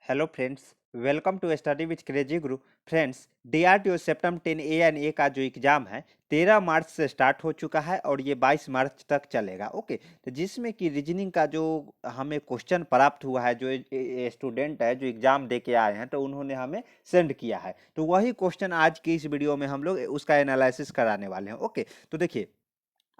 Hello friends, welcome to study with crazy Guru. Friends, DRDO CEPTAM 10 A का जो exam है 13 मार्च से स्टार्ट हो चुका है और ये 22 मार्च तक चलेगा। ओके, तो जिसमें कि रीजनिंग का जो हमें क्वेश्चन प्राप्त हुआ है, जो स्टूडेंट है जो एग्ज़ाम दे के आए हैं तो उन्होंने हमें सेंड किया है, तो वही क्वेश्चन आज की इस वीडियो में हम लोग उसका एनालिसिस कराने वाले हैं। ओके, तो देखिए,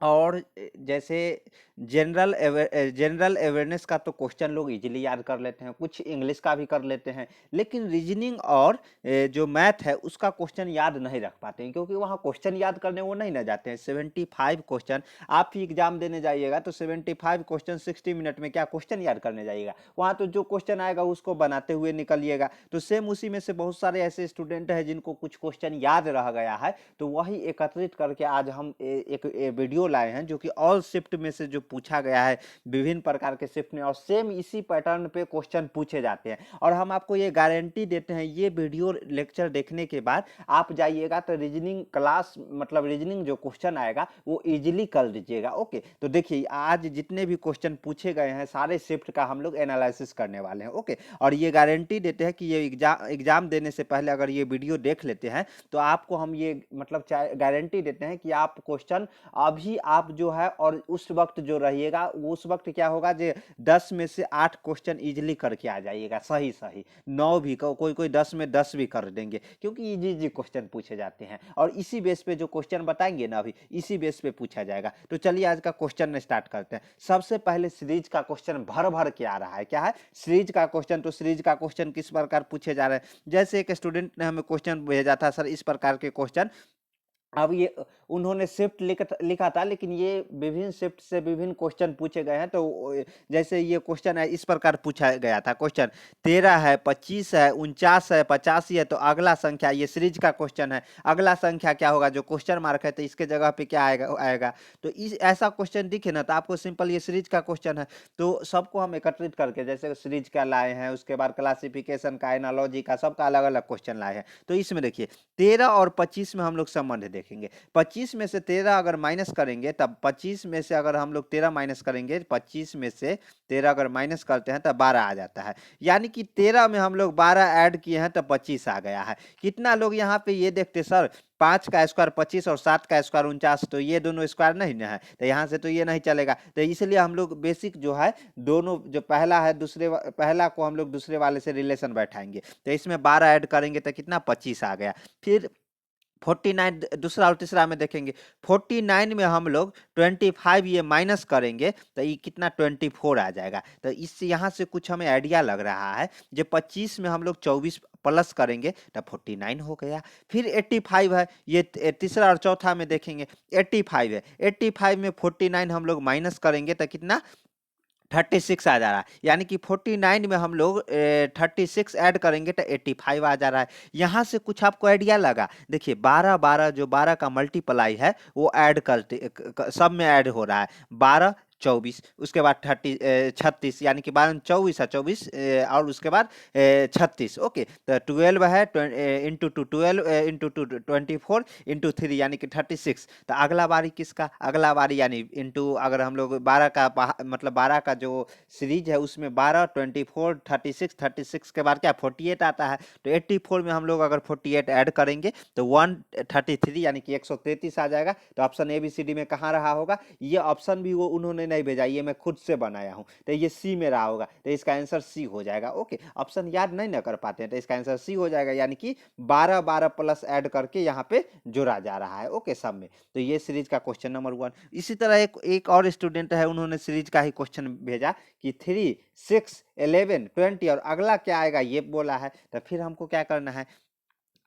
और जैसे जनरल अवेयरनेस का तो क्वेश्चन लोग इजीली याद कर लेते हैं, कुछ इंग्लिश का भी कर लेते हैं, लेकिन रीजनिंग और जो मैथ है उसका क्वेश्चन याद नहीं रख पाते हैं, क्योंकि वहाँ क्वेश्चन याद करने वो नहीं ना जाते हैं। 75 क्वेश्चन आप ही एग्जाम देने जाइएगा तो 75 क्वेश्चन 60 मिनट में क्या क्वेश्चन याद करने जाइएगा? वहाँ तो जो क्वेश्चन आएगा उसको बनाते हुए निकलिएगा। तो सेम उसी में से बहुत सारे ऐसे स्टूडेंट हैं जिनको कुछ क्वेश्चन याद रह गया है, तो वही एकत्रित करके आज हम एक वीडियो लाए हैं जो कि ऑल शिफ्ट में से जो पूछा गया है विभिन्न प्रकार के शिफ्ट में, और सेम इसी पैटर्न पे क्वेश्चन पूछे जाते हैं। और हम आपको ये गारंटी देते हैं, ये वीडियो लेक्चर देखने के बाद आप जाइएगा तो रीजनिंग क्लास, मतलब रीजनिंग जो क्वेश्चन आएगा वो इजीली कर लीजिएगा। ओके, तो देखिए आज जितने भी क्वेश्चन पूछे गए हैं सारे शिफ्ट का हम लोग एनालिसिस करने वाले हैं। ओके, और ये गारंटी देते हैं कि ये एग्जाम देने से पहले अगर ये वीडियो देख लेते हैं तो आपको हम ये मतलब गारंटी देते हैं कि आप क्वेश्चन अभी आप जो है, और उस वक्त जो रहिएगा उस वक्त क्या होगा, जो 10 में से 8 क्वेश्चन इजीली करके आ जाइएगा, सही सही 9 भी, कोई कोई 10 में 10 भी कर देंगे, क्योंकि इजी इजी क्वेश्चन पूछे जाते हैं और इसी बेस पे जो क्वेश्चन बताएंगे ना अभी इसी बेस पे पूछा जाएगा। तो चलिए आज का क्वेश्चन स्टार्ट करते हैं। सबसे पहले सीरीज का क्वेश्चन भर भर के आ रहा है। क्या है? सीरीज का क्वेश्चन। तो सीरीज का क्वेश्चन किस प्रकार पूछे जा रहे हैं? जैसे एक स्टूडेंट ने हमें क्वेश्चन भेजा था, सर इस प्रकार के क्वेश्चन। अब ये उन्होंने शिफ्ट लिखा था, लेकिन ये विभिन्न शिफ्ट से विभिन्न क्वेश्चन पूछे गए हैं। तो जैसे ये क्वेश्चन है इस प्रकार पूछा गया था क्वेश्चन, 13 है, 25 है, 49 है, 85 है, तो अगला संख्या, ये सीरीज का क्वेश्चन है, अगला संख्या क्या होगा? जो क्वेश्चन मार्क है तो इसके जगह पे क्या आएगा। तो इस ऐसा क्वेश्चन दिखे ना तो आपको सिंपल ये सीरीज का क्वेश्चन है। तो सबको हम एकत्रित करके जैसे सीरीज का लाए हैं, उसके बाद क्लासिफिकेशन का, एनालॉजी का, सबका अलग अलग क्वेश्चन लाए हैं। तो इसमें देखिए 13 और 25 में हम लोग संबंध देखेंगे। 25 में से 13 अगर माइनस करेंगे तब 25 में से अगर हम लोग 13 माइनस करेंगे, 25 में से 13 अगर माइनस करते हैं तब 12 आ जाता है। यानी कि 13 में हम लोग 12 ऐड किए हैं तब 25 आ गया है। कितना लोग यहाँ पे ये देखते, सर 5 का स्क्वायर 25 और 7 का स्क्वायर 49, तो ये दोनों स्क्वायर नहीं ना है, तो यहाँ से तो ये नहीं चलेगा। तो इसलिए हम लोग बेसिक जो है दोनों, जो पहला है पहला को हम लोग दूसरे वाले से रिलेशन बैठाएंगे। तो इसमें 12 ऐड करेंगे तो कितना? 25 आ गया। फिर 49 दूसरा और तीसरा में देखेंगे, 49 में हम लोग 25 ये माइनस करेंगे तो ये कितना? 24 आ जाएगा। तो इससे यहाँ से कुछ हमें आइडिया लग रहा है, जो 25 में हम लोग 24 प्लस करेंगे तो 49 हो गया। फिर 85 है, ये तीसरा और चौथा में देखेंगे 85 है, 85 में 49 हम लोग माइनस करेंगे तो कितना? 36 आ जा रहा है। यानी कि 49 में हम लोग 36 ऐड करेंगे तो 85 आ जा रहा है। यहाँ से कुछ आपको आइडिया लगा? देखिए 12 12 जो 12 का मल्टीप्लाई है वो ऐड करते सब में ऐड हो रहा है। 12 24, उसके बाद 36, यानी कि 12 24 है 24, और उसके बाद 36। ओके, तो 12 है into two 12 into two 24 into 3, यानी कि 36। तो अगला बारी किसका? अगला बारी यानी इंटू, अगर हम लोग 12 का मतलब 12 का जो सीरीज है उसमें 12 24 36, 36 के बाद क्या 48 आता है। तो 84 में हम लोग अगर 48 ऐड करेंगे तो 133, यानी कि 133 आ जाएगा। तो option A B C D में कहाँ रहा होगा? ये ऑप्शन भी वो उन्होंने नहीं भेजा, ये मैं खुद से बनाया हूँ, तो ये सी में रहा होगा। तो इसका आंसर सी हो जाएगा। ओके, ऑप्शन याद नहीं ना कर पाते हैं तो इसका आंसर सी हो जाएगा, यानी कि 12 12 प्लस ऐड करके यहाँ पे जोड़ा जा रहा है। ओके, सब में। तो ये सीरीज का क्वेश्चन नंबर 1। इसी तरह एक और स्टूडेंट है, उन्होंने सीरीज का ही क्वेश्चन भेजा कि 3 6 11 20, और अगला क्या आएगा ये बोला है। तो फिर हमको क्या करना है?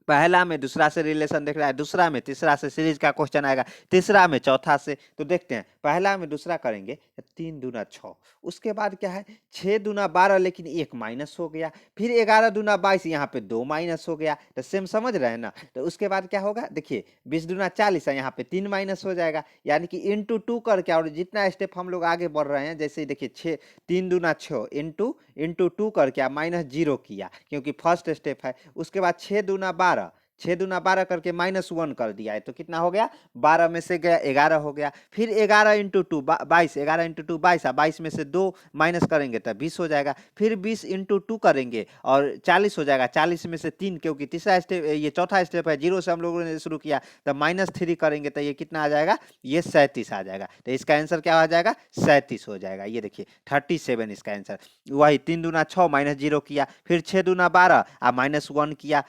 पहला में दूसरा से रिलेशन देख रहा है, दूसरा में तीसरा से सीरीज का क्वेश्चन आएगा, तीसरा में चौथा से। तो देखते हैं, पहला में दूसरा करेंगे 3 दूना 6, उसके बाद क्या है 6 दूना 12, लेकिन 1 माइनस हो गया। फिर 11 दूना 22, यहाँ पे 2 माइनस हो गया। तो सेम समझ रहे हैं ना? तो उसके बाद क्या होगा? देखिए 20 दूना 40 है, यहाँ पे 3 माइनस हो जाएगा, यानी कि इंटू 2 करके, और जितना स्टेप हम लोग आगे बढ़ रहे हैं, जैसे देखिए 6 3 दूना 6 इंटू 2 करके माइनस 0 किया, क्योंकि फर्स्ट स्टेप है। उसके बाद 6 दूना 12, 6 दूना 12 करके -1 कर दिया है, तो कितना हो गया, 12 में से गया 11 हो गया। फिर 11 इंटू 2 22, 11 इंटू 2 22, 22 में से 2 माइनस करेंगे तो 20 हो जाएगा। फिर 20 इंटू 2 करेंगे और 40 हो जाएगा। 40 में से 3, क्योंकि तीसरा स्टेप, ये चौथा स्टेप है, 0 से हम लोगों ने शुरू किया, तो -3 करेंगे तो ये कितना आ जाएगा, ये 37 आ जाएगा। तो इसका आंसर क्या हो जाएगा, 37 हो जाएगा। ये देखिए 37 इसका आंसर। वही 3 दूना 6 -0 किया, फिर 6 दूना 12 और -1 किया।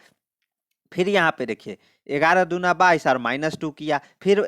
फिर यहाँ पे देखिए 11 दूना 22 और -2 किया। फिर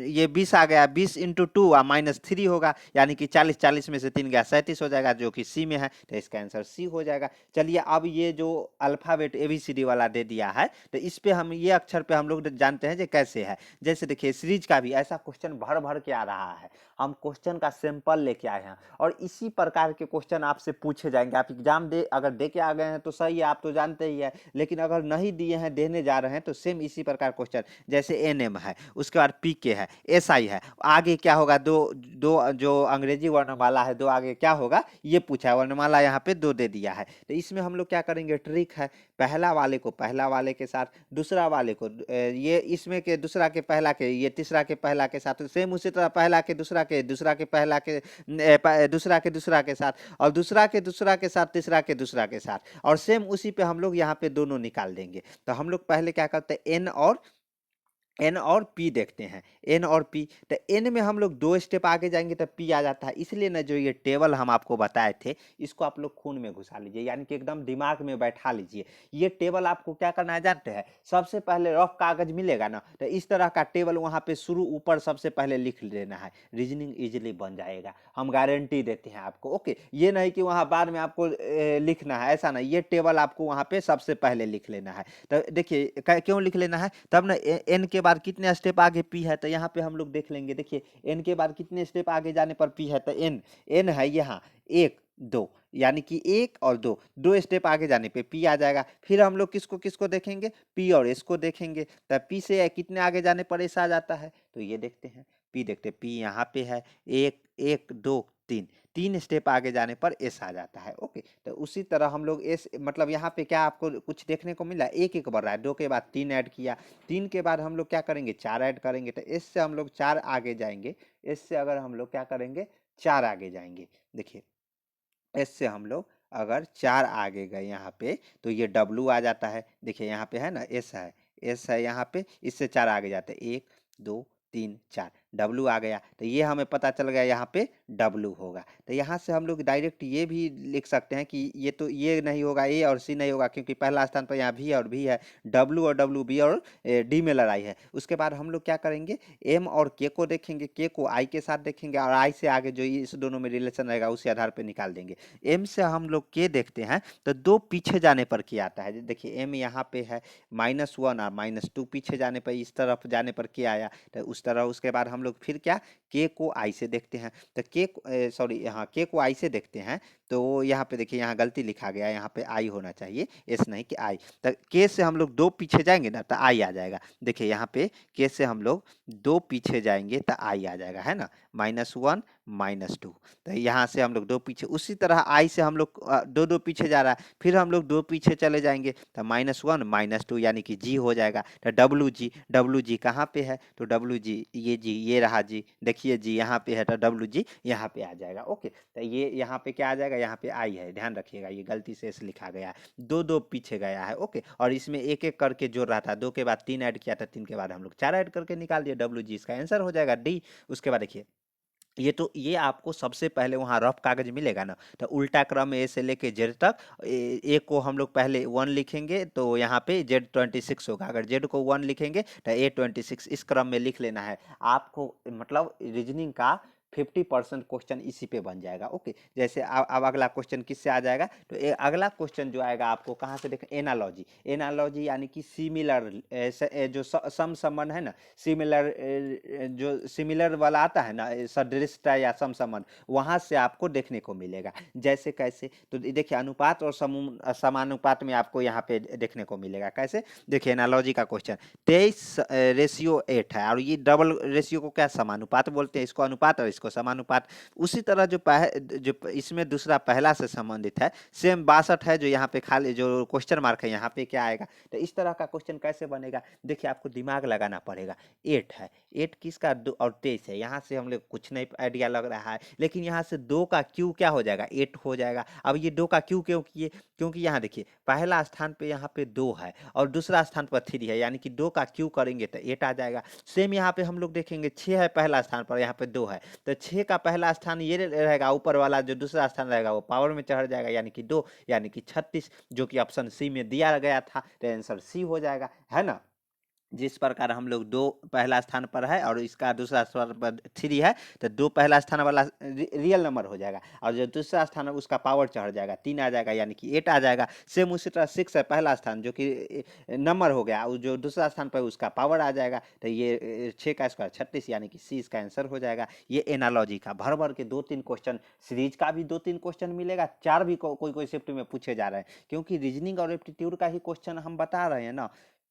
ये 20 आ गया, 20 इंटू 2 और -3 होगा, यानी कि 40, 40 में से 3 गया 37 हो जाएगा, जो कि सी में है, तो इसका आंसर सी हो जाएगा। चलिए अब ये जो अल्फाबेट ABCD वाला दे दिया है, तो इस पे हम ये अक्षर पे हम लोग जानते हैं जो कैसे है। जैसे देखिए सीरीज का भी ऐसा क्वेश्चन भर भर के आ रहा है, हम क्वेश्चन का सैंपल लेके आए हैं और इसी प्रकार के क्वेश्चन आपसे पूछे जाएंगे। आप एग्जाम दे अगर दे के आ गए हैं तो सही है, आप तो जानते ही है, लेकिन अगर नहीं दिए हैं, देने जा रहे हैं, तो सेम इसी प्रकार क्वेश्चन, जैसे NM है, उसके बाद PK है, SI है, आगे क्या होगा, दो दो जो अंग्रेजी वर्णमाला है, दो आगे क्या होगा ये पूछा है, वर्णमाला यहाँ पे 2 दे दिया है। तो इसमें हम लोग क्या करेंगे, ट्रिक है, पहला वाले को पहला वाले के साथ, दूसरा वाले को ये इसमें के दूसरा के पहला के, ये तीसरा के पहला के साथ, सेम उसी तरह पहला के दूसरा के, दूसरा के पहला के, दूसरा के दूसरा के साथ, और दूसरा के दूसरा के साथ, तीसरा के दूसरा के साथ, और सेम उसी पे हम लोग यहाँ पे दोनों निकाल देंगे। तो हम लोग पहले क्या करते हैं, एन और पी देखते हैं, एन और पी। तो एन में हम लोग 2 स्टेप आगे जाएंगे तो पी आ जाता है। इसलिए ना जो ये टेबल हम आपको बताए थे, इसको आप लोग खून में घुसा लीजिए, यानी कि एकदम दिमाग में बैठा लीजिए। ये टेबल आपको क्या करना है जानते हैं, सबसे पहले रफ कागज मिलेगा ना, तो इस तरह का टेबल वहाँ पे शुरू ऊपर सबसे पहले लिख लेना है, रीजनिंग इजिली बन जाएगा, हम गारंटी देते हैं आपको। ओके, ये नहीं कि वहाँ बाद में आपको लिखना है, ऐसा नहीं, ये टेबल आपको वहाँ पे सबसे पहले लिख लेना है। तो देखिए क्यों लिख लेना है, तब ना एन के बाद कितने स्टेप आगे पी है, तो यहाँ पे हम लोग देख लेंगे। देखिए एन के बाद कितने स्टेप आगे जाने पर पी है, तो एन है यहाँ 1 2, यानी कि 1 और 2, 2 स्टेप आगे जाने पे पी आ जाएगा। फिर हम लोग किसको किसको देखेंगे, पी और एस को देखेंगे, तब पी से कितने आगे जाने पर एस आ जाता है, तो ये देखते हैं, पी देखते, पी यहाँ पे है 1 1 2 3, 3 स्टेप आगे जाने पर एस आ जाता है। ओके, तो उसी तरह हम लोग एस, मतलब यहाँ पे क्या आपको कुछ देखने को मिला, 1 1 बढ़ रहा है, 2 के बाद 3 ऐड किया, 3 के बाद हम लोग क्या करेंगे, 4 ऐड करेंगे, तो एस से हम लोग 4 आगे जाएंगे। एस से अगर हम लोग क्या करेंगे, 4 आगे जाएंगे। देखिए एस से हम लोग अगर 4 आगे गए यहाँ पे, तो ये डब्लू आ जाता है। देखिए यहाँ पे है ना, एस है यहाँ पे, इससे 4 आगे जाते हैं, 1 2 3 4, डब्लू आ गया, तो ये हमें पता चल गया यहाँ पे डब्लू होगा। तो यहाँ से हम लोग डायरेक्ट ये भी लिख सकते हैं कि ये तो ये नहीं होगा, ए और सी नहीं होगा, क्योंकि पहला स्थान पर यहाँ भी और भी है, डब्लू और डब्लू, बी और डी में लड़ाई है। उसके बाद हम लोग क्या करेंगे, एम और के को देखेंगे, के को आई के साथ देखेंगे, और आई से आगे जो इस दोनों में रिलेशन रहेगा उसी आधार पर निकाल देंगे। एम से हम लोग के देखते हैं, तो 2 पीछे जाने पर के आता है। देखिए एम यहाँ पे है -1 और -2, पीछे जाने पर, इस तरफ जाने पर के आया, तो उस तरह। उसके बाद हम लोग फिर क्या, के को आई से देखते हैं, तो के सॉरी यहाँ के को आई से देखते हैं, तो यहाँ पे देखिए यहाँ गलती लिखा गया है, यहाँ पे आई होना चाहिए, एस नहीं कि आई। तो के से हम लोग 2 पीछे जाएंगे ना, तो आई आ जाएगा। देखिए यहाँ पे के से हम लोग 2 पीछे जाएंगे तो आई आ जाएगा, है ना, -1 -2। तो यहाँ से हम लोग 2 पीछे, उसी तरह आई से हम लोग 2 2 पीछे जा रहा है, फिर हम लोग 2 पीछे चले जाएंगे, तो -1 -2, यानी कि जी हो जाएगा। तो डब्लू जी कहाँ पे है, तो डब्लू जी ये रहा जी, देखिए जी यहाँ पे है, तो डब्लू जी यहाँ पे आ जाएगा। ओके, तो ये यहाँ पे क्या आ जाएगा, यहाँ पे आई है, ध्यान रखिएगा, ये गलती से इस लिखा गया है, 2 2 पीछे गया है। ओके, और इसमें एक एक करके जोड़ रहा था, 2 के बाद 3 ऐड किया था, 3 के बाद हम लोग 4 ऐड करके निकाल दिया, डब्लू जी इसका आंसर हो जाएगा डी। उसके बाद देखिए ये आपको सबसे पहले वहाँ रफ कागज मिलेगा ना, तो उल्टा क्रम ए से लेके जेड तक, ए को हम लोग पहले 1 लिखेंगे, तो यहाँ पे Z26 होगा, अगर जेड को 1 लिखेंगे तो A26, इस क्रम में लिख लेना है आपको। मतलब रीजनिंग का 50% क्वेश्चन इसी पे बन जाएगा। ओके, जैसे अब अगला क्वेश्चन किससे आ जाएगा, तो अगला क्वेश्चन जो आएगा आपको कहाँ से देखें, एनालॉजी। एनालॉजी यानी कि सिमिलर, जो सम संबंध है ना, सिमिलर, जो सिमिलर वाला आता है ना, सदृशता या सम संबंध, वहाँ से आपको देखने को मिलेगा। जैसे कैसे, तो देखिए अनुपात और समानुपात में आपको यहाँ पे देखने को मिलेगा। कैसे, देखिए एनालॉजी का क्वेश्चन 23:8 है, और ये डबल रेशियो को क्या समानुपात बोलते हैं, इसको अनुपात और इसको समानुपात। उसी तरह जो इसमें दूसरा पहला से संबंधित है सेम 62 है, जो यहाँ पे खाली जो क्वेश्चन मार्क है यहाँ पे क्या आएगा। तो इस तरह का क्वेश्चन कैसे बनेगा, देखिए आपको दिमाग लगाना पड़ेगा। 8 है, 8 किसका, 2 और 23 है, यहाँ से हम लोग कुछ नहीं आइडिया लग रहा है, लेकिन यहाँ से 2 का क्यू क्या हो जाएगा, 8 हो जाएगा। अब ये 2 का क्यू क्यों किए, क्योंकि यहाँ देखिए पहला स्थान पे यहाँ पे 2 है और दूसरा स्थान पर 3 है, यानी कि 2 का क्यू करेंगे तो 8 आ जाएगा। सेम यहाँ पे हम लोग देखेंगे 6 है पहला स्थान पर, यहाँ पे 2 है, तो 6 का पहला स्थान ये रहेगा, ऊपर वाला जो दूसरा स्थान रहेगा वो पावर में चढ़ जाएगा, यानी कि 2, यानी कि 36, जो कि ऑप्शन सी में दिया गया था, तो आंसर सी हो जाएगा, है ना। जिस प्रकार हम लोग 2 पहला स्थान पर है और इसका दूसरा स्थान पर 3 है, तो 2 पहला स्थान वाला रियल नंबर हो जाएगा और जो दूसरा स्थान है उसका पावर चढ़ जाएगा, 3 आ जाएगा, यानी कि 8 आ जाएगा। सेम उसी तरह 6 है पहला स्थान, जो कि नंबर हो गया, जो दूसरा स्थान पर उसका पावर आ जाएगा, तो ये 6 का स्क्वायर 36, यानी कि सी इसका आंसर हो जाएगा। ये एनालॉजी का भर भर के 2-3 क्वेश्चन, सीरीज का भी 2-3 क्वेश्चन मिलेगा, 4 भी कोई शिफ्ट में पूछे जा रहे हैं, क्योंकि रीजनिंग और एप्टीट्यूड का ही क्वेश्चन हम बता रहे हैं ना।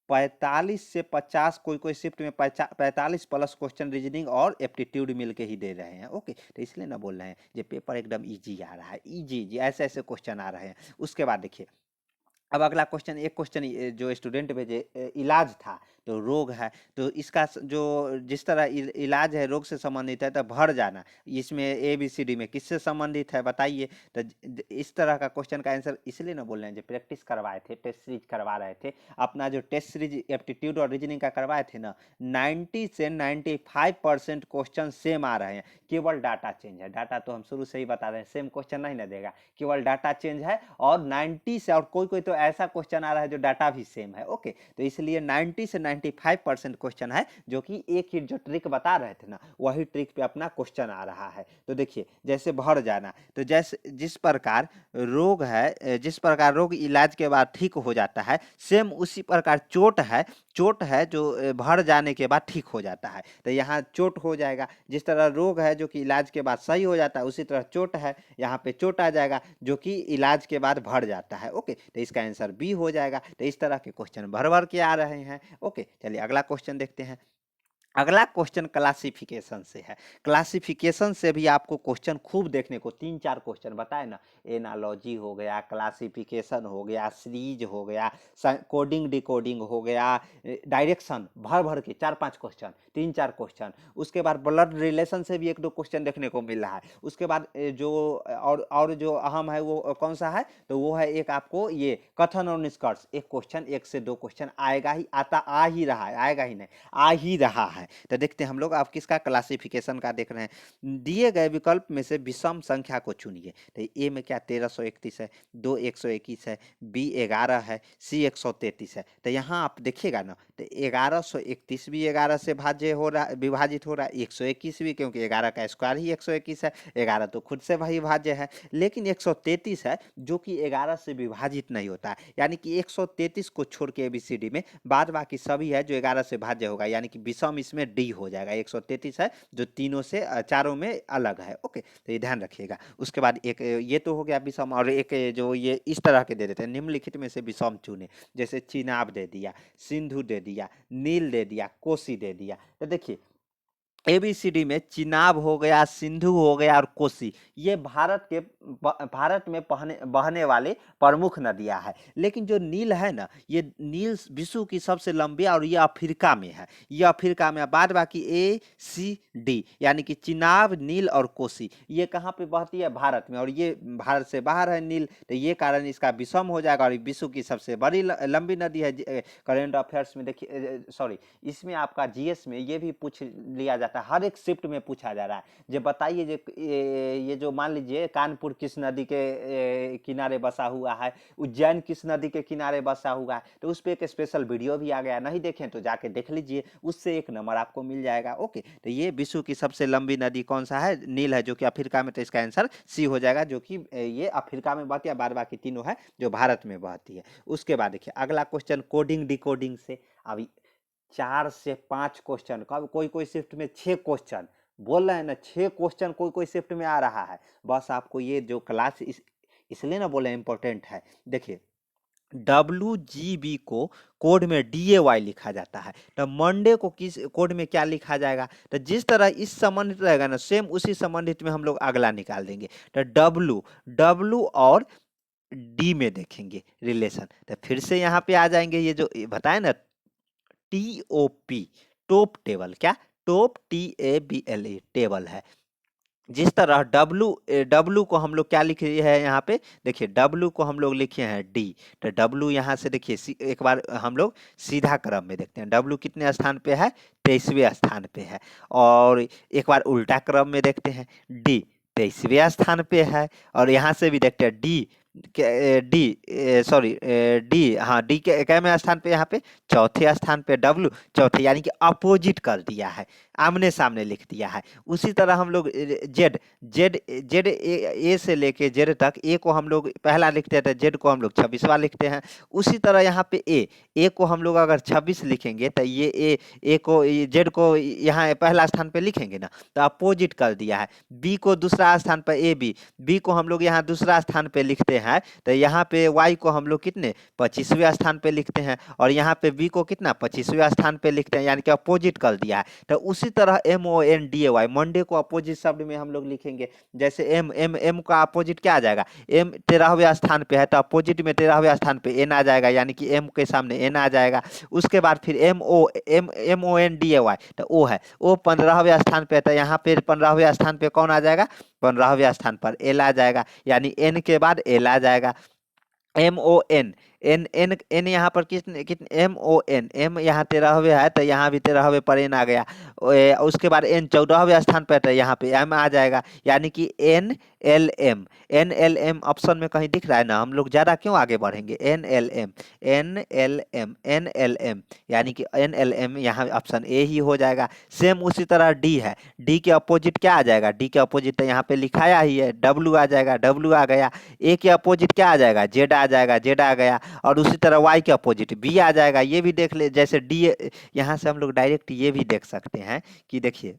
45 से 50 कोई शिफ्ट में 45 प्लस क्वेश्चन रीजनिंग और एप्टीट्यूड मिलके ही दे रहे हैं। ओके, तो इसलिए ना बोल रहे हैं ये पेपर एकदम इजी आ रहा है, इजी जी ऐसे ऐसे क्वेश्चन आ रहे हैं। उसके बाद देखिए अब अगला क्वेश्चन, एक क्वेश्चन जो स्टूडेंट भेजे इलाज था, तो रोग है, तो इसका जो जिस तरह इलाज है रोग से संबंधित है, तो भर जाना इसमें ABCD में किससे संबंधित है बताइए। तो इस तरह का क्वेश्चन का आंसर इसलिए ना बोल रहे हैं जो प्रैक्टिस करवाए थे, टेस्ट सीरीज करवा रहे थे अपना, जो टेस्ट सीरीज एप्टीट्यूड और रीजनिंग का करवाए थे ना, 90 से 95% क्वेश्चन सेम आ रहे हैं, केवल डाटा चेंज है। डाटा तो हम शुरू से ही बता रहे हैं, सेम क्वेश्चन नहीं ना देगा, केवल डाटा चेंज है, और 90 से, और कोई तो ऐसा क्वेश्चन आ रहा है जो डाटा भी सेम है। ओके, तो इसलिए 90 से 95% क्वेश्चन है, जो कि एक ही जो ट्रिक बता रहे थे ना, वही ट्रिक पे अपना क्वेश्चन आ रहा है। तो देखिए जैसे भर जाना, तो जैसे जिस प्रकार रोग है, जिस प्रकार रोग इलाज के बाद ठीक हो जाता है, सेम उसी प्रकार चोट है जो भर जाने के बाद ठीक हो जाता है। तो यहाँ चोट हो जाएगा, जिस तरह रोग है जो कि इलाज के बाद सही हो जाता है, उसी तरह चोट है, यहाँ पे चोट आ जाएगा जो कि इलाज के बाद भर जाता है। ओके, तो इसका आंसर बी हो जाएगा। तो इस तरह के क्वेश्चन भर भर के आ रहे हैं। ओके, चलिए अगला क्वेश्चन देखते हैं। अगला क्वेश्चन क्लासिफिकेशन से है। क्लासिफिकेशन से भी आपको क्वेश्चन खूब देखने को, 3-4 क्वेश्चन बताए ना, एनालॉजी हो गया, क्लासिफिकेशन हो गया, सीरीज हो गया, कोडिंग डिकोडिंग हो गया, डायरेक्शन, भर भर के 4-5 क्वेश्चन, 3-4 क्वेश्चन। उसके बाद ब्लड रिलेशन से भी 1-2 क्वेश्चन देखने को मिल रहा है। उसके बाद जो और जो अहम है वो कौन सा है, तो वो है एक आपको ये कथन और निष्कर्ष, एक क्वेश्चन, 1 से 2 क्वेश्चन आएगा ही, आ ही रहा है, आएगा ही नहीं, आ ही रहा है। तो देखते हैं हम लोग आप किसका क्लासिफिकेशन का देख रहे हैं। दिए गए विकल्प में से विषम संख्या को चुनिए। तो ए में क्या 1331 है, 2 121 है, बी 11 है, सी 133 है। तो यहाँ आप देखिएगा ना, तो 1131 भी 11 से विभाजित हो रहा है, 121 भी, क्योंकि 11 का स्क्वायर ही 121 है, 11 तो खुद से वही भाज्य है, लेकिन 133 है जो कि 11 से विभाजित नहीं होता है, यानी कि 133 को छोड़ के ABCD में बाद बाकी सभी है जो 11 से भाज्य होगा, यानी कि विषम इसमें डी हो जाएगा। 133 है जो तीनों से चारों में अलग है। ओके, तो ये ध्यान रखिएगा। उसके बाद एक ये तो हो गया विषम, और एक जो ये इस तरह के दे देते हैं, निम्नलिखित में से विषम चुने, जैसे चिनाब दे दिया, सिंधु दे दिया, नील दे दिया, कोसी दे दिया। तो देखिए ABCD में चिनाब हो गया, सिंधु हो गया और कोसी, ये भारत में बहने वाले प्रमुख नदियां है। लेकिन जो नील है ना, ये नील विश्व की सबसे लंबी, और ये अफ्रीका में है, ये अफ्रीका में। बाद बाकी ACD, यानी कि चिनाब, नील और कोसी, ये कहाँ पे बहती है, भारत में, और ये भारत से बाहर है नील, तो ये कारण इसका विषम हो जाएगा, और विश्व की सबसे बड़ी लंबी नदी है। करेंट अफेयर्स में देखिए, सॉरी, इसमें आपका GS में ये भी पूछ लिया जाता है, हर एक शिफ्ट में पूछा जा रहा है। जो बताइए ये जो मान लीजिए कानपुर किस नदी के किनारे बसा हुआ है, उज्जैन किस नदी के किनारे बसा हुआ है, तो उस पर एक स्पेशल वीडियो भी आ गया, नहीं देखें तो जाके देख लीजिए, उससे 1 नंबर आपको मिल जाएगा। ओके, तो ये विश्व की सबसे लंबी नदी कौन सा है, नील है, जो कि अफ्रीका में, तो इसका आंसर सी हो जाएगा, जो कि ये अफ्रीका में बहती है, बाद बाकी तीनों है जो भारत में बहती है। उसके बाद देखिए अगला क्वेश्चन कोडिंग डिकोडिंग से। अब 4 से 5 क्वेश्चन, कोई शिफ्ट में 6 क्वेश्चन, बोल रहे हैं ना 6 क्वेश्चन कोई शिफ्ट में आ रहा है। बस आपको ये जो क्लास इसलिए ना बोले इंपॉर्टेंट है। देखिए WGB को कोड में DAY लिखा जाता है। तो मंडे को किस कोड में क्या लिखा जाएगा? तो जिस तरह इस संबंधित रहेगा ना, सेम उसी संबंधित में हम लोग अगला निकाल देंगे। तो W और D में देखेंगे रिलेशन। तो फिर से यहाँ पे आ जाएंगे, ये जो बताए ना TOP, टॉप टेबल, क्या टॉप TABLE टेबल है। जिस तरह W को हम लोग क्या लिखे हैं यहाँ पे, देखिए W को हम लोग लिखे हैं D। तो W यहाँ से देखिए एक बार हम लोग सीधा क्रम में देखते हैं, W कितने स्थान पे है? 23वें स्थान पे है। और एक बार उल्टा क्रम में देखते हैं, D 23वें स्थान पे है। और यहाँ से भी देखते हैं डी, हाँ डी के कैवें स्थान पे? यहाँ पे चौथे स्थान पे W चौथे, यानी कि अपोजिट कर दिया है, आमने सामने लिख दिया है। उसी तरह हम लोग जेड ए से लेके जेड तक, ए को हम लोग पहला लिखते थे, जेड को हम लोग 26वां लिखते हैं। उसी तरह यहाँ पे ए को हम लोग अगर 26 लिखेंगे तो ये ए को जेड को यहाँ पहला स्थान पे लिखेंगे ना, तो अपोजिट कर दिया है। बी को दूसरा स्थान पर बी को हम लोग यहाँ दूसरा स्थान पे लिखते हैं, तो यहाँ पे वाई को हम लोग कितने 25वें स्थान पे लिखते हैं, और यहाँ पे बी को कितना 25वें स्थान पे लिखते हैं, यानी कि अपोजिट कर दिया है। तो उसी तरह MONDAY मंडे को अपोजिट शब्द में हम लोग लिखेंगे। जैसे एम का अपोजिट क्या आ जाएगा? एम 13वें स्थान पे है, तो अपोजिट में 13वें स्थान पे एन आ जाएगा, यानी कि एम के सामने एन आ जाएगा। उसके बाद फिर MONDAY, तो ओ है, ओ 15वें स्थान पे है, तो यहाँ पे 15वें स्थान पे कौन आ जाएगा? 15वें स्थान पर एल आ जाएगा, यानी एन के बाद एल आ जाएगा। MON एन यहाँ पर कितने कितने MON, एम यहाँ 13वें है, तो यहाँ भी 13वें पर एन आ गया। उसके बाद एन 14वें स्थान पर, तो यहाँ पे एम आ जाएगा, यानी कि NLM ऑप्शन में कहीं दिख रहा है ना? हम लोग ज्यादा क्यों आगे बढ़ेंगे? NLM, यानी कि NLM यहाँ ऑप्शन ए ही हो जाएगा। सेम उसी तरह डी है, डी के अपोजिट क्या आ जाएगा? डी के अपोजिट तो यहाँ पे लिखाया ही है, W आ जाएगा, W आ गया। ए के अपोजिट क्या आ जाएगा? जेड आ जाएगा, जेड आ गया। और उसी तरह वाई के अपोजिट बी आ जाएगा, ये भी देख ले। जैसे डी, यहाँ से हम लोग डायरेक्ट ये भी देख सकते हैं कि देखिए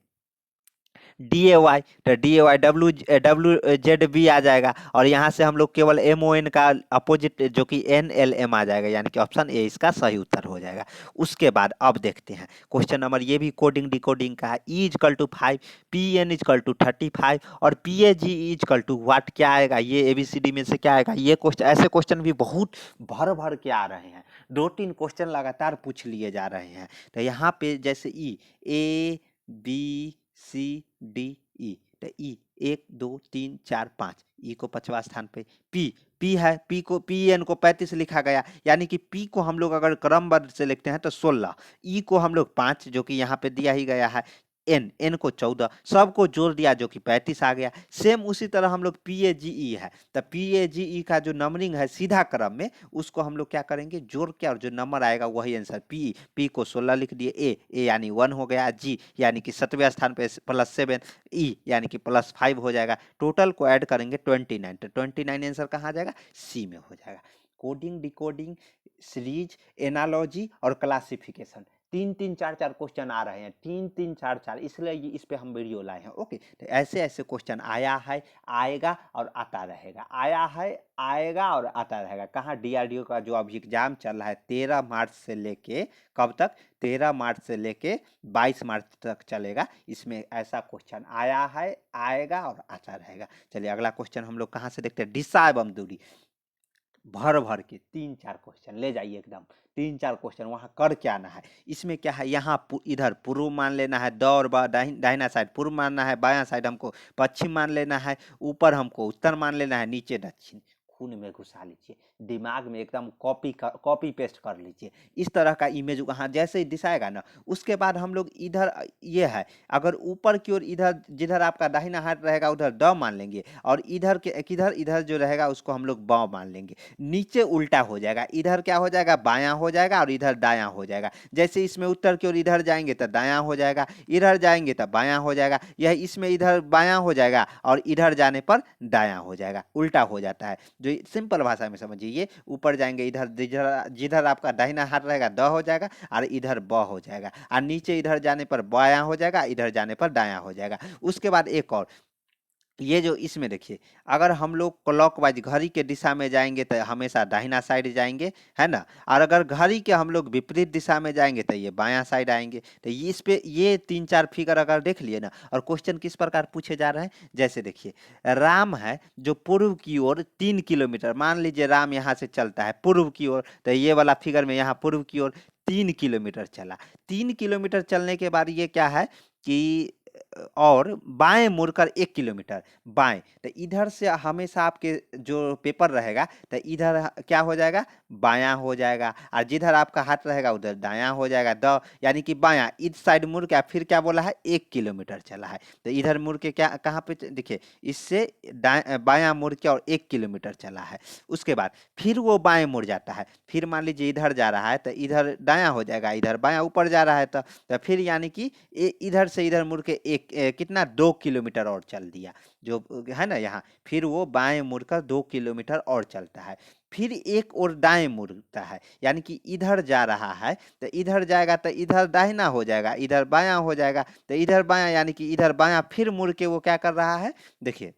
DAY, तो DAY WZB आ जाएगा, और यहाँ से हम लोग केवल MON का अपोजिट जो कि NLM आ जाएगा, यानी कि ऑप्शन ए इसका सही उत्तर हो जाएगा। उसके बाद अब देखते हैं क्वेश्चन नंबर, ये भी कोडिंग डिकोडिंग का है। E equal to 5, PN equal to 35 और PAG इजकल टू वाट, क्या आएगा? ये ABCD में से क्या आएगा? ये क्वेश्चन, ऐसे क्वेश्चन भी बहुत भर भर के आ रहे हैं, 2-3 क्वेश्चन लगातार पूछ लिए जा रहे हैं। तो यहाँ पे जैसे ABCDE, तो ई 1 2 3 4 5, ई को 5वां स्थान पे। पी है, PN को 35 लिखा गया, यानी कि पी को हम लोग अगर क्रमबद्ध से लिखते हैं तो 16, ई को हम लोग 5 जो कि यहाँ पे दिया ही गया है, एन को 14, सबको जोड़ दिया जो कि 35 आ गया। सेम उसी तरह हम लोग PAGE है, तो PAGE का जो नंबरिंग है सीधा क्रम में, उसको हम लोग क्या करेंगे? जोड़ के, और जो नंबर आएगा वही आंसर। पी को 16 लिख दिए, ए यानी 1 हो गया, जी यानी कि 7वें स्थान पे +7, ई यानी कि +5 हो जाएगा। टोटल को ऐड करेंगे 29, तो 29 आंसर कहाँ आ जाएगा? सी में हो जाएगा। कोडिंग डिकोडिंग, सीरीज, एनालॉजी और क्लासिफिकेशन, 3-3 4-4 क्वेश्चन आ रहे हैं, 3-3 4-4, इसलिए इस पे हम वीडियो लाए हैं। ओके, तो ऐसे ऐसे क्वेश्चन आया है, आएगा और आता रहेगा, आया है, आएगा और आता रहेगा। कहाँ? DRDO का जो अभी एग्जाम चल रहा है 13 मार्च से लेके कब तक? 13 मार्च से लेके 22 मार्च तक चलेगा। इसमें ऐसा क्वेश्चन आया है, आएगा और आता रहेगा। चलिए अगला क्वेश्चन हम लोग कहाँ से देखते हैं? दिशा एवं दूरी, भर भर के 3-4 क्वेश्चन ले जाइए एकदम, 3-4 क्वेश्चन। वहां कर क्या ना है? इसमें क्या है? यहाँ इधर पूर्व मान लेना है, दौर दाहिना साइड पूर्व मानना है, बायां साइड हमको पश्चिम मान लेना है, ऊपर हमको उत्तर मान लेना है, नीचे दक्षिण। खून में घुसा लीजिए, दिमाग में एकदम कॉपी पेस्ट कर लीजिए। इस तरह का इमेज वहाँ जैसे ही दिखाएगा ना, उसके बाद हम लोग इधर ये है, अगर ऊपर की ओर इधर जिधर आपका दाहिना हाथ रहेगा उधर द मान लेंगे, और इधर के किधर इधर जो रहेगा उसको हम लोग बाँ मान लेंगे। नीचे उल्टा हो जाएगा, इधर क्या हो जाएगा? बायां हो जाएगा, और इधर दायां हो जाएगा। जैसे इसमें उत्तर की ओर इधर जाएंगे तो दायां हो जाएगा, इधर जाएंगे तो बायां हो जाएगा। यह इसमें इधर बायां हो जाएगा और इधर जाने पर दायां हो जाएगा, उल्टा हो जाता है। जो सिंपल भाषा में समझिए, ये ऊपर जाएंगे इधर जिधर आपका दाहिना हाथ रहेगा द हो जाएगा, और इधर ब हो जाएगा, और नीचे इधर जाने पर बायां हो जाएगा, इधर जाने पर दायां हो जाएगा। उसके बाद एक और, ये जो इसमें देखिए, अगर हम लोग क्लॉकवाइज घड़ी के दिशा में जाएंगे तो हमेशा दाहिना साइड जाएंगे, है ना। और अगर घड़ी के हम लोग विपरीत दिशा में जाएंगे तो ये बायां साइड आएंगे। तो ये इस पे ये 3-4 फिगर अगर देख लिए ना, और क्वेश्चन किस प्रकार पूछे जा रहे हैं, जैसे देखिए, राम है जो पूर्व की ओर 3 किलोमीटर, मान लीजिए राम यहाँ से चलता है पूर्व की ओर, तो ये वाला फिगर में यहाँ पूर्व की ओर 3 किलोमीटर चला। 3 किलोमीटर चलने के बाद ये क्या है कि और बाएं मुड़कर 1 किलोमीटर बाएं, तो इधर से हमेशा आपके जो पेपर रहेगा तो इधर क्या हो जाएगा, बायां हो जाएगा, और जिधर आपका हाथ रहेगा उधर दायां हो जाएगा। यानी कि बायां इस साइड मुड़ के फिर क्या बोला है, 1 किलोमीटर चला है। तो इधर मुड़ के क्या कहाँ पे देखिए, इससे बायां मुड़ के और 1 किलोमीटर चला है। उसके बाद फिर वो बाएं मुड़ जाता है, फिर मान लीजिए इधर जा रहा है तो इधर दायां हो जाएगा, इधर बायां ऊपर जा रहा है तो फिर यानी कि इधर से इधर मुड़ के कितना 2 किलोमीटर और चल दिया, जो है ना यहाँ, फिर वो बाएं मुड़कर 2 किलोमीटर और चलता है। फिर एक और दाएं मुड़ता है, यानी कि इधर जा रहा है तो इधर जाएगा तो इधर दाहिना हो जाएगा, इधर बायां हो जाएगा, तो इधर बायां यानी कि इधर बायां फिर मुड़ के वो क्या कर रहा है, देखिए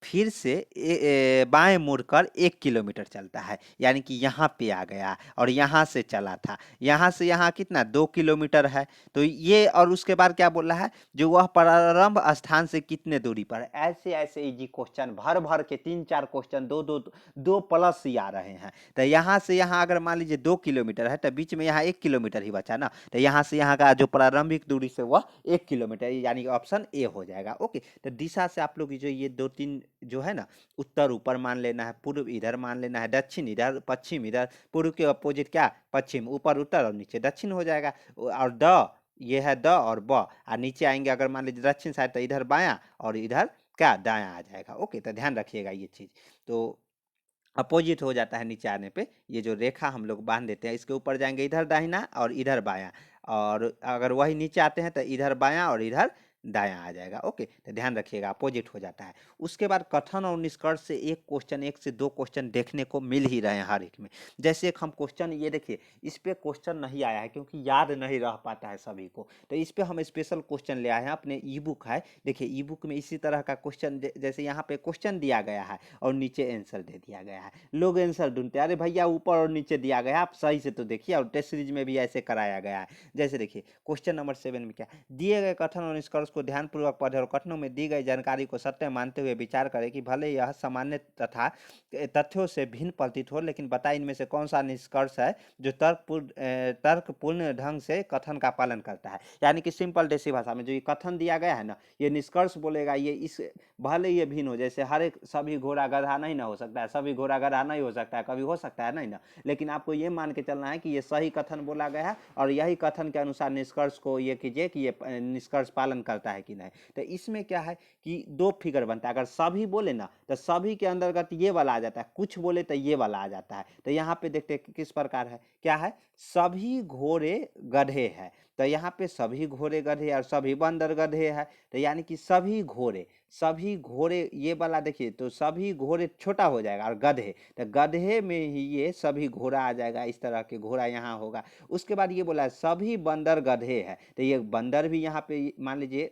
फिर से बाएं मुड़कर 1 किलोमीटर चलता है, यानी कि यहाँ पे आ गया और यहाँ से चला था, यहाँ से यहाँ कितना 2 किलोमीटर है। तो ये और उसके बाद क्या बोल रहा है, जो वह प्रारंभ स्थान से कितने दूरी पर है। ऐसे ऐसे इजी क्वेश्चन भर भर के 3-4 क्वेश्चन दो दो दो प्लस ही आ रहे हैं। तो यहाँ से यहाँ अगर मान लीजिए 2 किलोमीटर है तो बीच में यहाँ 1 किलोमीटर ही बचा ना, तो यहाँ से यहाँ का जो प्रारंभिक दूरी से वह 1 किलोमीटर, यानी कि ऑप्शन ए हो जाएगा। ओके, तो दिशा से आप लोग जो ये 2-3 जो है ना, उत्तर ऊपर मान लेना है, पूर्व इधर मान लेना है, दक्षिण इधर, पश्चिम इधर, पूर्व के अपोजिट क्या, पश्चिम, ऊपर उत्तर और नीचे दक्षिण हो जाएगा। और द ये है द और ब, और नीचे आएंगे अगर मान लीजिए दक्षिण साइड तो इधर बायां और इधर क्या दायां आ जाएगा। ओके, तो ध्यान रखिएगा ये चीज। तो अपोजिट हो जाता है नीचे आने पे, ये जो रेखा हम लोग बांध देते हैं इसके ऊपर जाएंगे इधर दाहिना और इधर बायां, और अगर वही नीचे आते हैं तो इधर बायां और इधर दायां आ जाएगा। ओके, तो ध्यान रखिएगा अपोजिट हो जाता है। उसके बाद कथन और निष्कर्ष से एक क्वेश्चन, 1 से 2 क्वेश्चन देखने को मिल ही रहे हैं हर एक में। जैसे एक हम क्वेश्चन ये देखिए, इस पे क्वेश्चन नहीं आया है क्योंकि याद नहीं रह पाता है सभी को, तो इस पे हम स्पेशल क्वेश्चन ले आए हैं। अपने ई बुक है, देखिए ई बुक में इसी तरह का क्वेश्चन, जैसे यहाँ पे क्वेश्चन दिया गया है और नीचे आंसर दे दिया गया है। लोग आंसर ढूंढते हैं, अरे भैया ऊपर और नीचे दिया गया है, आप सही से तो देखिए। और टेस्ट सीरीज में भी ऐसे कराया गया है। जैसे देखिए क्वेश्चन नंबर 7 में क्या, दिए गए कथन और निष्कर्ष को ध्यानपूर्वक पढ़े और कथनों में दी गई जानकारी को सत्य मानते हुए विचार करें कि भले यह सामान्य तथा तथ्यों से भिन्न प्रतीत हो, लेकिन बताए इनमें से कौन सा निष्कर्ष है जो तर्कपूर्ण ढंग से कथन का पालन करता है। यानी कि सिंपल देसी भाषा में जो ये कथन दिया गया है ना, ये निष्कर्ष बोलेगा, ये इस भले ये भिन्न हो, जैसे हर एक सभी घोड़ा गधा नहीं ना हो सकता है, सभी घोड़ा गधा नहीं हो सकता है, कभी हो सकता है नहीं ना, लेकिन आपको ये मान के चलना है कि ये सही कथन बोला गया है और यही कथन के अनुसार निष्कर्ष को ये कीजिए कि ये निष्कर्ष पालन करता है कि नहीं। तो इसमें क्या है कि 2 फिगर बनता है, अगर सभी बोले ना तो सभी के अंतर्गत ये वाला आ जाता है, कुछ बोले तो ये वाला आ जाता है। तो यहाँ पे देखते हैं किस प्रकार है, क्या है, सभी घोड़े गधे हैं, तो यहाँ पे सभी घोड़े गधे और सभी बंदर गधे हैं, तो यानी कि सभी घोड़े ये वाला देखिए, तो सभी घोड़े छोटा हो जाएगा और गधे, तो गधे में ही ये सभी घोड़ा आ जाएगा, इस तरह के घोड़ा यहाँ होगा। उसके बाद ये बोला सभी बंदर गधे हैं, तो ये बंदर भी यहाँ पे मान लीजिए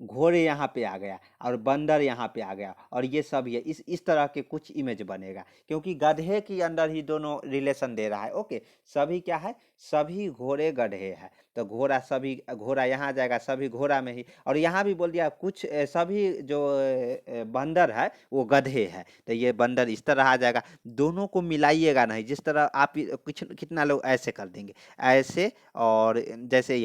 घोड़े यहाँ पे आ गया और बंदर यहाँ पे आ गया और ये सब ये इस तरह के कुछ इमेज बनेगा, क्योंकि गधे के अंदर ही दोनों रिलेशन दे रहा है। ओके, सभी क्या है, सभी घोड़े गधे हैं, तो घोड़ा सभी घोड़ा यहाँ आ जाएगा, सभी घोड़ा में ही, और यहाँ भी बोल दिया कुछ सभी जो बंदर है वो गधे है, तो ये बंदर इस तरह आ जाएगा। दोनों को मिलाइएगा नहीं, जिस तरह आप कुछ कितना लोग ऐसे कर देंगे ऐसे, और जैसे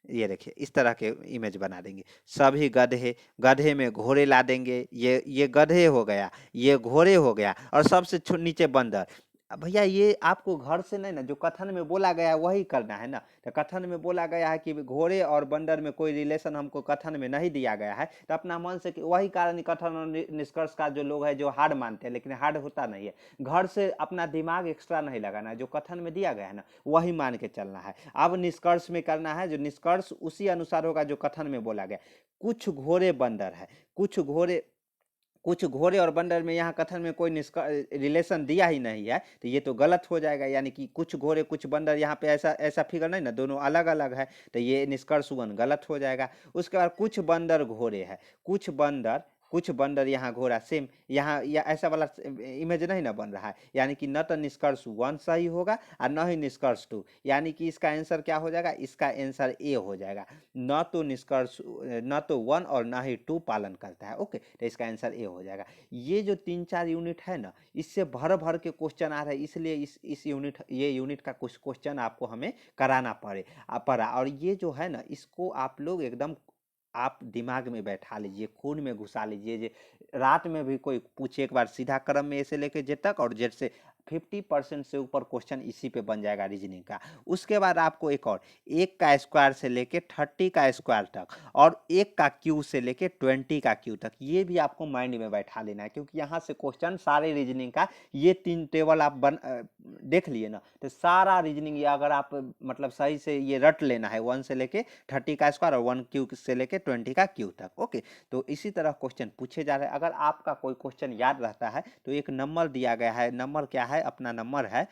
ये देखिए इस तरह के इमेज बना देंगे, सभी गधे, गधे में घोड़े ला देंगे, ये गधे हो गया, ये घोड़े हो गया, और सबसे नीचे बंदर। भैया ये आपको घर से नहीं ना, जो कथन में बोला गया है वही करना है ना। तो कथन में बोला गया है कि घोड़े और बंदर में कोई रिलेशन हमको कथन में नहीं दिया गया है, तो अपना मन से वही कारण कथन और निष्कर्ष का जो लोग है जो हार्ड मानते हैं, लेकिन हार्ड होता नहीं है। घर से अपना दिमाग एक्स्ट्रा नहीं लगाना है, जो कथन में दिया गया है ना वही मान के चलना है। अब निष्कर्ष में करना है, जो निष्कर्ष उसी अनुसार होगा जो कथन में बोला गया। कुछ घोड़े बंदर है, कुछ घोड़े कुछ घोड़े और बंदर में यहाँ कथन में कोई रिलेशन दिया ही नहीं है, तो ये तो गलत हो जाएगा। यानी कि कुछ घोड़े कुछ बंदर, यहाँ पे ऐसा ऐसा फिगर नहीं ना, दोनों अलग अलग है, तो ये निष्कर्ष 1 गलत हो जाएगा। उसके बाद कुछ बंदर घोड़े है, कुछ बंदर यहाँ घोड़ा, सेम यहाँ या ऐसा वाला इमेज नहीं ना बन रहा है। यानी कि न तो निष्कर्ष 1 सही होगा और न ही निष्कर्ष 2। यानी कि इसका आंसर क्या हो जाएगा, इसका आंसर ए हो जाएगा। न तो निष्कर्ष, न तो 1 और न ही 2 पालन करता है। ओके, तो इसका आंसर ए हो जाएगा। ये जो 3-4 यूनिट है ना, इससे भर भर के क्वेश्चन आ रहे हैं, इसलिए इस यूनिट, ये यूनिट का कुछ क्वेश्चन आपको हमें कराना पड़ा। और ये जो है ना, इसको आप लोग एकदम आप दिमाग में बैठा लीजिए, खून में घुसा लीजिए। रात में भी कोई पूछे एक बार सीधा क्रम में ए से लेके जेड तक, और जेड से 50% से ऊपर क्वेश्चन इसी पे बन जाएगा रीजनिंग का। उसके बाद आपको एक और 1 का स्क्वायर से लेके 30 का स्क्वायर तक, और 1 का क्यू से लेके 20 का क्यू तक, ये भी आपको माइंड में बैठा लेना है। क्योंकि यहाँ से क्वेश्चन सारे रीजनिंग का, ये 3 टेबल आप देख लिए ना, तो सारा रीजनिंग ये अगर आप मतलब सही से ये रट लेना है, 1 से लेके 30 का स्क्वायर और 1 क्यू से लेके 20 का क्यू तक। ओके, तो इसी तरह क्वेश्चन पूछे जा रहे हैं। अगर आपका कोई क्वेश्चन याद रहता है तो एक नंबर दिया गया है, नंबर क्या है, अपना नंबर है,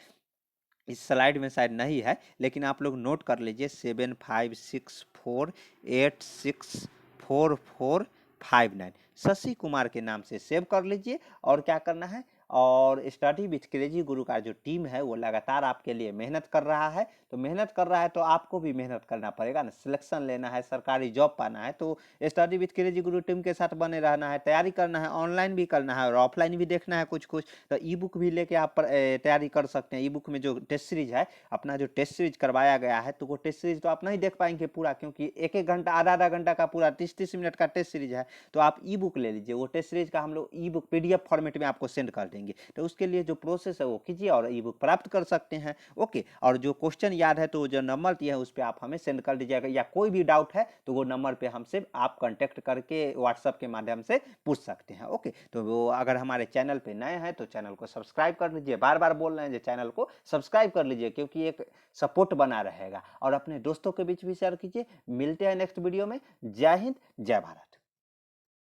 इस स्लाइड में शायद नहीं है, लेकिन आप लोग नोट कर लीजिए 7564864459, शशि कुमार के नाम से सेव कर लीजिए। और क्या करना है, और स्टडी विथ क्रेजी गुरु का जो टीम है वो लगातार आपके लिए मेहनत कर रहा है। तो मेहनत कर रहा है तो आपको भी मेहनत करना पड़ेगा ना, सिलेक्शन लेना है, सरकारी जॉब पाना है, तो study with crazy Guru team के साथ बने रहना है, तैयारी करना है, ऑनलाइन भी करना है और ऑफलाइन भी देखना है कुछ कुछ। तो ई बुक भी लेके आप तैयारी कर सकते हैं। ई बुक में जो टेस्ट सीरीज है, अपना जो टेस्ट सीरीज करवाया गया है, तो वो टेस्ट सीरीज तो आप नहीं देख पाएंगे पूरा, क्योंकि 1-1 घंटा, आधा-आधा घंटा का पूरा 30-30 मिनट का टेस्ट सीरीज है। तो आप ई बुक ले लीजिए, वो टेस्ट सीरीज का हम लोग ई बुक PDF फॉर्मेट में आपको सेंड कर देंगे। तो उसके लिए जो प्रोसेस है वो कीजिए और ई बुक प्राप्त कर सकते हैं। ओके, और जो क्वेश्चन याद है तो जो नंबर दिया है उस पर आप हमें सेंड कर दीजिएगा, या कोई भी डाउट है तो वो नंबर पे हमसे आप कांटेक्ट करके व्हाट्सएप के माध्यम से पूछ सकते हैं। ओके, तो वो अगर हमारे चैनल पे नए हैं तो चैनल को सब्सक्राइब कर लीजिए, बार बार बोल रहे हैं जो चैनल को सब्सक्राइब कर लीजिए, क्योंकि एक सपोर्ट बना रहेगा। और अपने दोस्तों के बीच भी शेयर कीजिए। मिलते हैं नेक्स्ट वीडियो में। जय हिंद, जय भारत।